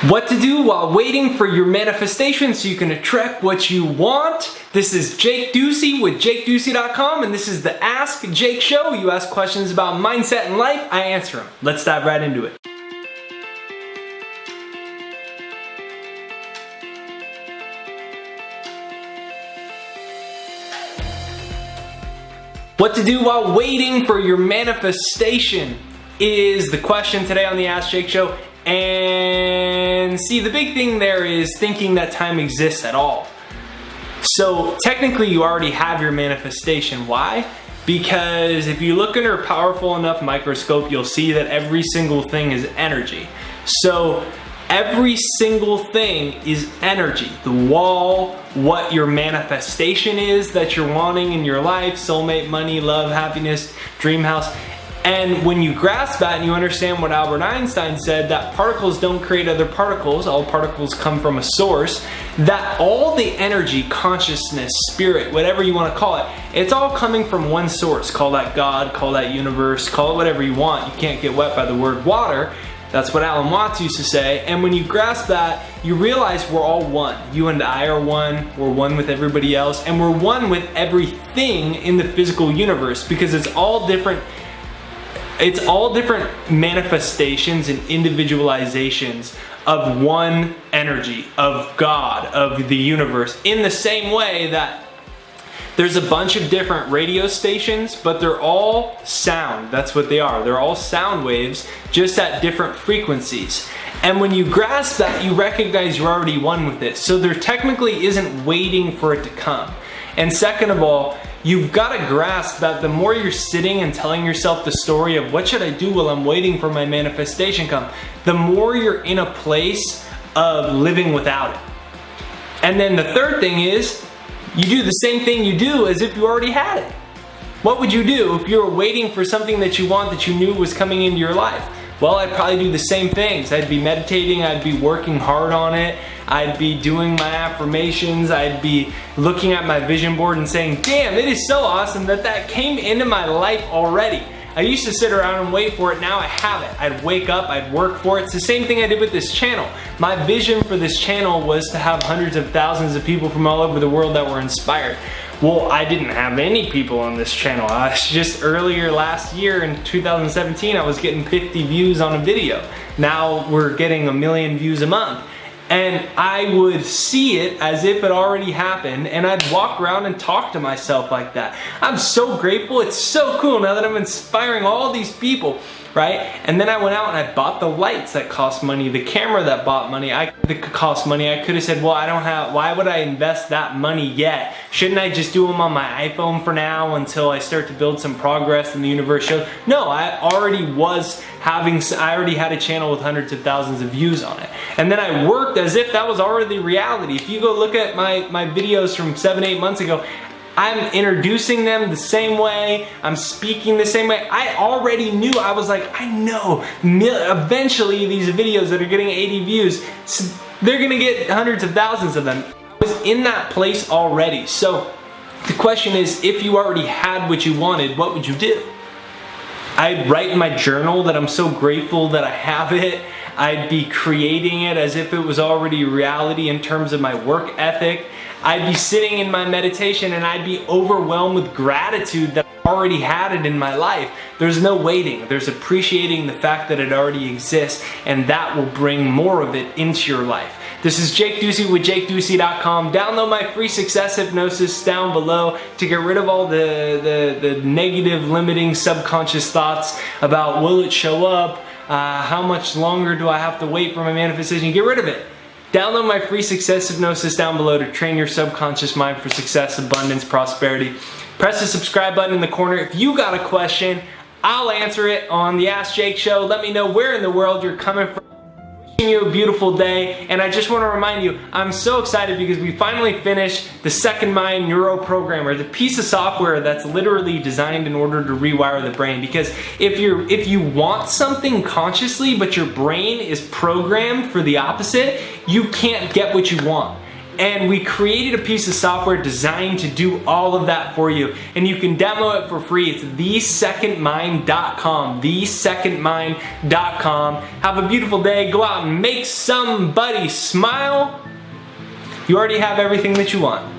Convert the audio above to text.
What to do while waiting for your manifestation so you can attract what you want. This is Jake Ducey with JakeDucey.com, and this is the Ask Jake Show. You ask questions about mindset and life, I answer them. Let's dive right into it. What to do while waiting for your manifestation is the question today on the Ask Jake Show. And see, the big thing there is thinking that time exists at all. So technically you already have your manifestation. Why? Because if you look under a powerful enough microscope, you'll see that every single thing is energy. So every single thing is energy. The wall, what your manifestation is that you're wanting in your life, soulmate, money, love, happiness, dream house. And when you grasp that and you understand what Albert Einstein said, that particles don't create other particles, all particles come from a source, that all the energy, consciousness, spirit, whatever you want to call it, it's all coming from one source. Call that God, call that universe, call it whatever you want. You can't get wet by the word water. That's what Alan Watts used to say. And when you grasp that, you realize we're all one. You and I are one. We're one with everybody else. And we're one with everything in the physical universe, because it's all different manifestations and individualizations of one energy, of God, of the universe. In the same way that there's a bunch of different radio stations, but they're all sound. That's what they are. They're all sound waves, just at different frequencies. And when you grasp that, you recognize you're already one with it. So there technically isn't waiting for it to come. And second of all, you've got to grasp that the more you're sitting and telling yourself the story of what should I do while I'm waiting for my manifestation come, the more you're in a place of living without it. And then the third thing is, you do the same thing you do as if you already had it. What would you do if you were waiting for something that you want that you knew was coming into your life? Well, I'd probably do the same things. I'd be meditating, I'd be working hard on it, I'd be doing my affirmations, I'd be looking at my vision board and saying, damn, it is so awesome that that came into my life already. I used to sit around and wait for it, now I have it. I'd wake up, I'd work for it. It's the same thing I did with this channel. My vision for this channel was to have hundreds of thousands of people from all over the world that were inspired. Well, I didn't have any people on this channel. Just earlier last year in 2017, I was getting 50 views on a video. Now we're getting 1 million views a month. And I would see it as if it already happened, and I'd walk around and talk to myself like that. I'm so grateful. It's so cool now that I'm inspiring all these people, right? And then I went out and I bought the lights that cost money, the camera that cost money. I could have said, well, I don't have, why would I invest that money yet? Shouldn't I just do them on my iPhone for now until I start to build some progress in the universe shows? No, I already had a channel with hundreds of thousands of views on it. And then I worked as if that was already reality. If you go look at my videos from 7-8 months ago, I'm introducing them the same way, I'm speaking the same way. I already knew, I was like, I know, eventually these videos that are getting 80 views, they're gonna get hundreds of thousands of them. I was in that place already. So the question is, if you already had what you wanted, what would you do? I'd write in my journal that I'm so grateful that I have it. I'd be creating it as if it was already reality in terms of my work ethic. I'd be sitting in my meditation and I'd be overwhelmed with gratitude that I already had it in my life. There's no waiting. There's appreciating the fact that it already exists, and that will bring more of it into your life. This is Jake Ducey with JakeDucey.com. Download my free success hypnosis down below to get rid of all the negative, limiting, subconscious thoughts about will it show up? How much longer do I have to wait for my manifestation? Get rid of it. Download my free success hypnosis down below to train your subconscious mind for success, abundance, prosperity. Press the subscribe button in the corner. If you got a question, I'll answer it on the Ask Jake Show. Let me know where in the world you're coming from. Wishing you a beautiful day, and I just want to remind you, I'm so excited because we finally finished the Second Mind Neuro Programmer, the piece of software that's literally designed in order to rewire the brain. Because if you want something consciously, but your brain is programmed for the opposite, you can't get what you want. And we created a piece of software designed to do all of that for you. And you can demo it for free. It's thesecondmind.com, thesecondmind.com. Have a beautiful day. Go out and make somebody smile. You already have everything that you want.